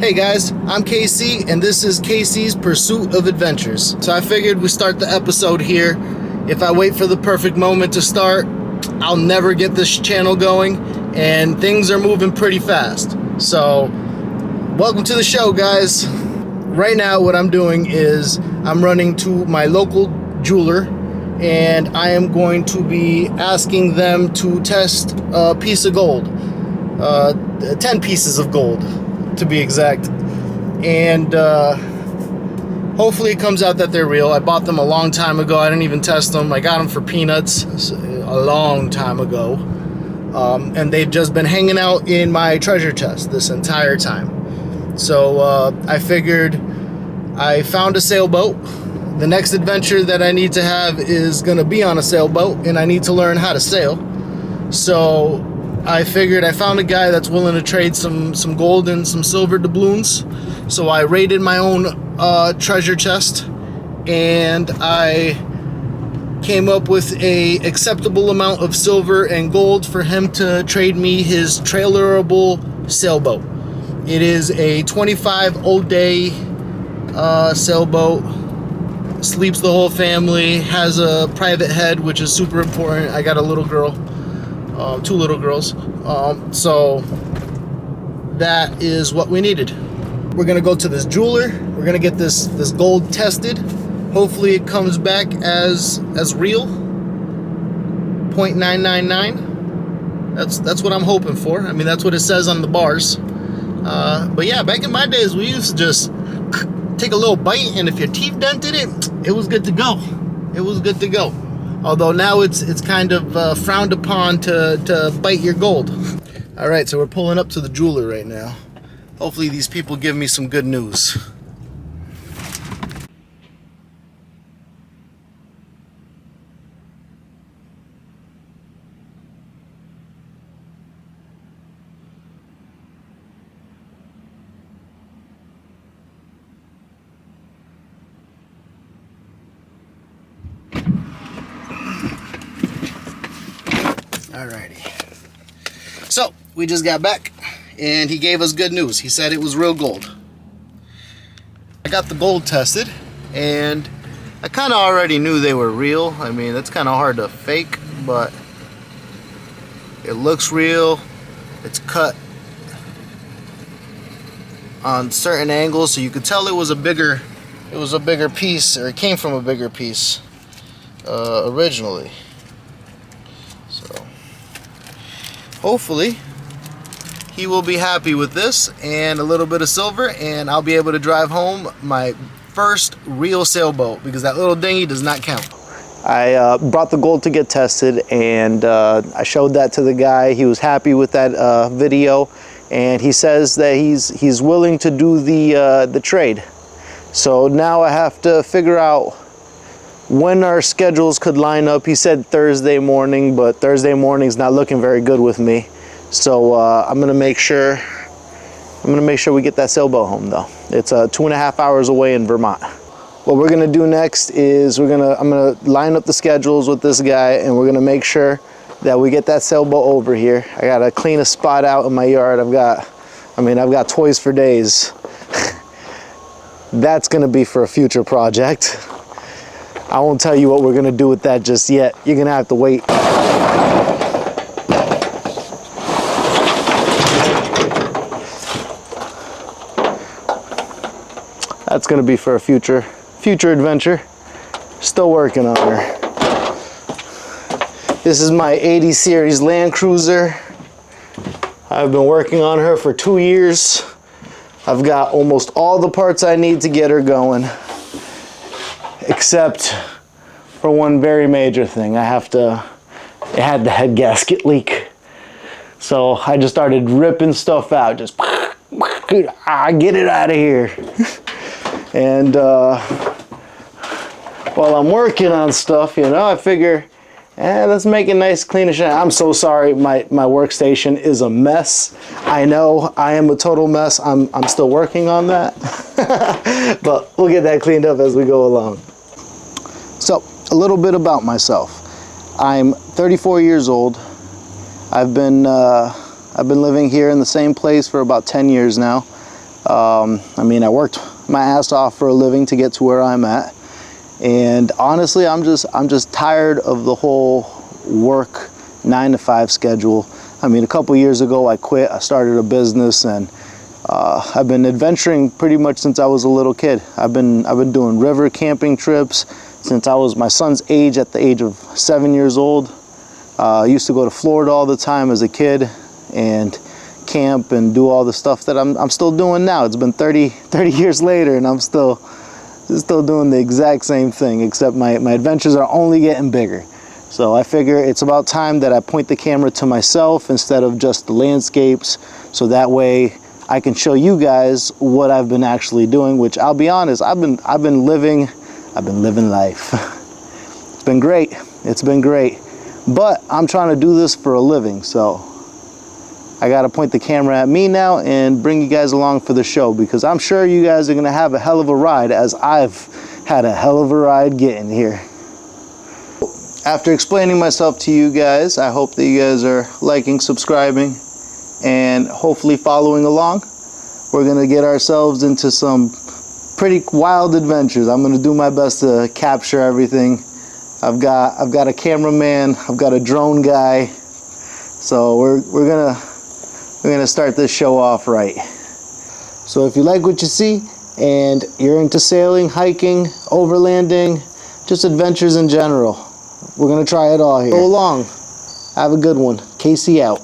Hey guys, I'm KC and this is KC's Pursuit of Adventures. So I figured we start the episode here. If I wait for the perfect moment to start, I'll never get this channel going, and things are moving pretty fast. So welcome to the show, guys. Right now what I'm doing is I'm running to my local jeweler and I am going to be asking them to test a piece of gold, 10 pieces of gold to be exact, and hopefully it comes out that they're real. I bought them a long time ago. I didn't even test them. I got them for peanuts a long time ago, and they've just been hanging out in my treasure chest this entire time. So I figured I found a sailboat. The next adventure that I need to have is gonna be on a sailboat, and I need to learn how to sail. So I figured I found a guy that's willing to trade some gold and some silver doubloons. So I raided my own treasure chest, and I came up with a acceptable amount of silver and gold for him to trade me his trailerable sailboat. It is a 25 old day sailboat. Sleeps the whole family, has a private head, which is super important. I got a little girl. Two little girls, so that is what we needed. We're gonna go to this jeweler. We're gonna get this gold tested. Hopefully it comes back as real. 0.999. That's what I'm hoping for. I mean, that's what it says on the bars. But yeah, back in my days, we used to just take a little bite, and if your teeth dented it, it was good to go. It was good to go. Although now it's kind of frowned upon to bite your gold. All right, so we're pulling up to the jeweler right now. Hopefully these people give me some good news. Alrighty, so we just got back and he gave us good news. He said it was real gold. I got the gold tested, and I kind of already knew they were real. I mean, that's kind of hard to fake, but it looks real. It's cut on certain angles, so you could tell it was a bigger piece, or it came from a bigger piece originally. So hopefully he will be happy with this and a little bit of silver, and I'll be able to drive home my first real sailboat, because that little dinghy does not count. I brought the gold to get tested, and I showed that to the guy. He was happy with that video, and he says that he's willing to do the trade. So now I have to figure out when our schedules could line up. He said Thursday morning, but Thursday morning's not looking very good with me. So I'm gonna make sure we get that sailboat home though. It's 2.5 hours away in Vermont. What we're gonna do next is I'm gonna line up the schedules with this guy, and we're gonna make sure that we get that sailboat over here. I gotta clean a spot out in my yard. I've got toys for days. That's gonna be for a future project. I won't tell you what we're gonna do with that just yet. You're gonna have to wait. That's gonna be for a future adventure. Still working on her. This is my 80 series Land Cruiser. I've been working on her for 2 years. I've got almost all the parts I need to get her going, except for one very major thing. It had the head gasket leak. So I just started ripping stuff out, just get it out of here. And while I'm working on stuff, I figure, let's make it nice, clean and shiny. I'm so sorry, my workstation is a mess. I know, I am a total mess. I'm still working on that. But we'll get that cleaned up as we go along. So, a little bit about myself. I'm 34 years old. I've been living here in the same place for about 10 years now. I mean, I worked my ass off for a living to get to where I'm at, and honestly, I'm just tired of the whole work 9-to-5 schedule. I mean, a couple years ago, I quit. I started a business, and I've been adventuring pretty much since I was a little kid. I've been doing river camping trips since I was my son's age, at the age of 7 years old. I used to go to Florida all the time as a kid and camp and do all the stuff that I'm still doing now. It's been 30 years later, and I'm still doing the exact same thing, except my adventures are only getting bigger. So I figure it's about time that I point the camera to myself instead of just the landscapes, so that way I can show you guys what I've been actually doing, which I'll be honest, I've been living life. It's been great. It's been great. But I'm trying to do this for a living, so I got to point the camera at me now and bring you guys along for the show, because I'm sure you guys are going to have a hell of a ride, as I've had a hell of a ride getting here. After explaining myself to you guys, I hope that you guys are liking, subscribing, and hopefully following along. We're going to get ourselves into some pretty wild adventures. I'm going to do my best to capture everything. I've got a cameraman, I've got a drone guy, so we're gonna start this show off right. So if you like what you see and you're into sailing, hiking, overlanding, just adventures in general, we're gonna try it all here. Go along. Have a good one. KC out.